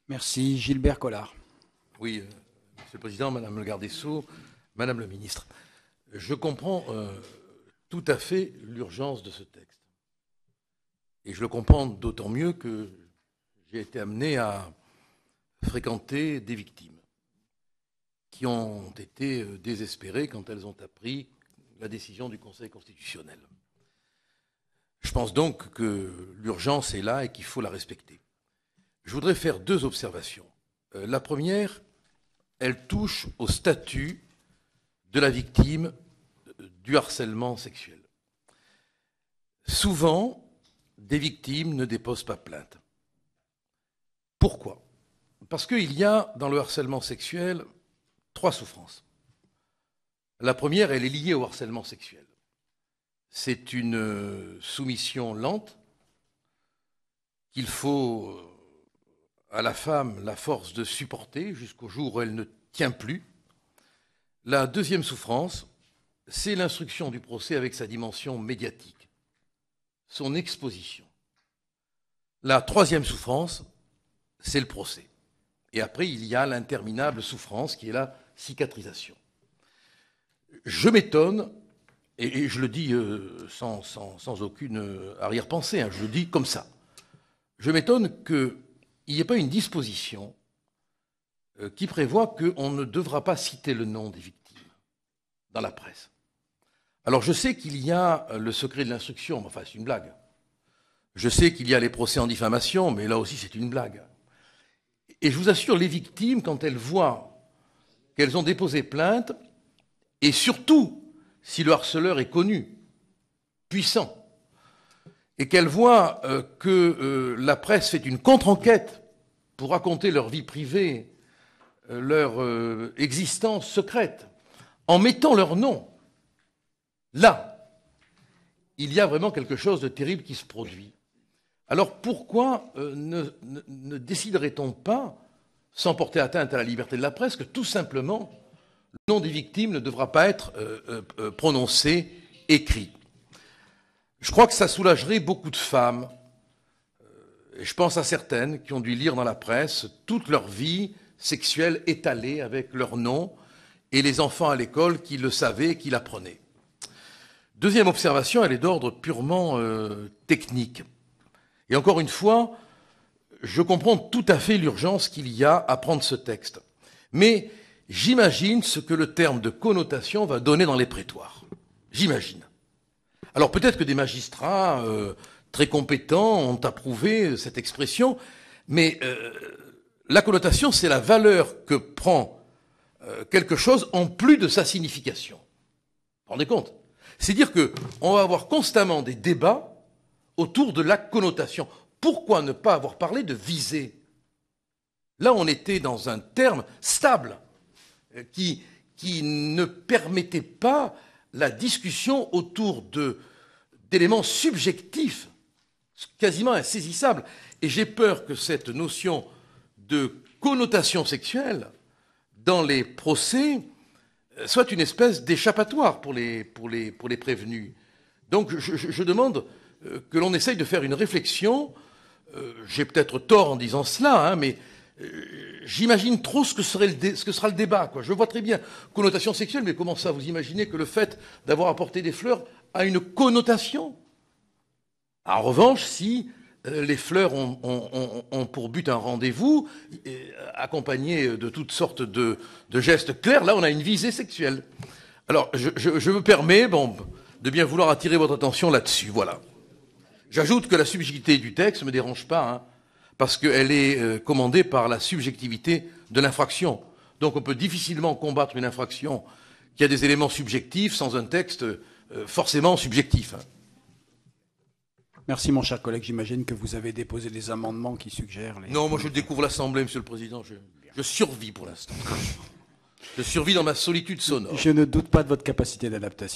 Merci. Gilbert Collard. Oui, Monsieur le Président, Madame le garde des Sceaux, Madame le Ministre, je comprends tout à fait l'urgence de ce texte. Et je le comprends d'autant mieux que j'ai été amené à fréquenter des victimes qui ont été désespérées quand elles ont appris la décision du Conseil constitutionnel. Je pense donc que l'urgence est là et qu'il faut la respecter. Je voudrais faire deux observations. La première, elle touche au statut de la victime du harcèlement sexuel. Souvent, des victimes ne déposent pas plainte. Pourquoi? Parce qu'il y a dans le harcèlement sexuel trois souffrances. La première, elle est liée au harcèlement sexuel. C'est une soumission lente qu'il faut à la femme la force de supporter jusqu'au jour où elle ne tient plus. La deuxième souffrance, c'est l'instruction du procès avec sa dimension médiatique, son exposition. La troisième souffrance, c'est le procès. Et après, il y a l'interminable souffrance qui est la cicatrisation. Je m'étonne, et je le dis sans aucune arrière-pensée, je le dis comme ça, je m'étonne qu'il n'y ait pas une disposition qui prévoit qu'on ne devra pas citer le nom des victimes dans la presse. Alors je sais qu'il y a le secret de l'instruction, mais enfin c'est une blague. Je sais qu'il y a les procès en diffamation, mais là aussi c'est une blague. Et je vous assure, les victimes, quand elles voient qu'elles ont déposé plainte, et surtout si le harceleur est connu, puissant, et qu'elles voient que la presse fait une contre-enquête pour raconter leur vie privée, leur existence secrète, en mettant leur nom, là, il y a vraiment quelque chose de terrible qui se produit. Alors pourquoi ne déciderait-on pas, sans porter atteinte à la liberté de la presse, que tout simplement le nom des victimes ne devra pas être prononcé, écrit? Je crois que ça soulagerait beaucoup de femmes, et je pense à certaines qui ont dû lire dans la presse toute leur vie sexuelle étalée avec leur nom, et les enfants à l'école qui le savaient, qui l'apprenaient. Deuxième observation, elle est d'ordre purement technique. Et encore une fois, je comprends tout à fait l'urgence qu'il y a à prendre ce texte. Mais j'imagine ce que le terme de connotation va donner dans les prétoires. J'imagine. Alors peut-être que des magistrats très compétents ont approuvé cette expression, mais la connotation, c'est la valeur que prend quelque chose en plus de sa signification. Vous vous rendez compte? C'est-à-dire qu'on va avoir constamment des débats autour de la connotation. Pourquoi ne pas avoir parlé de visée? Là, on était dans un terme stable qui ne permettait pas la discussion autour d'éléments subjectifs, quasiment insaisissables. Et j'ai peur que cette notion de connotation sexuelle dans les procès soit une espèce d'échappatoire pour les prévenus. Donc je demande que l'on essaye de faire une réflexion. J'ai peut-être tort en disant cela, mais j'imagine trop ce que sera le débat, quoi. Je vois très bien connotation sexuelle, mais comment ça, vous imaginez que le fait d'avoir apporté des fleurs a une connotation? En revanche, si les fleurs ont pour but un rendez-vous, accompagné de toutes sortes de gestes clairs, là on a une visée sexuelle. Alors je me permets de bien vouloir attirer votre attention là-dessus, voilà. J'ajoute que la subjectivité du texte ne me dérange pas, parce qu'elle est commandée par la subjectivité de l'infraction. Donc on peut difficilement combattre une infraction qui a des éléments subjectifs sans un texte forcément subjectif. Merci, mon cher collègue. J'imagine que vous avez déposé des amendements qui suggèrent les... Non, moi je découvre l'Assemblée, Monsieur le Président. Je survis pour l'instant. Je survis dans ma solitude sonore. Je ne doute pas de votre capacité d'adaptation.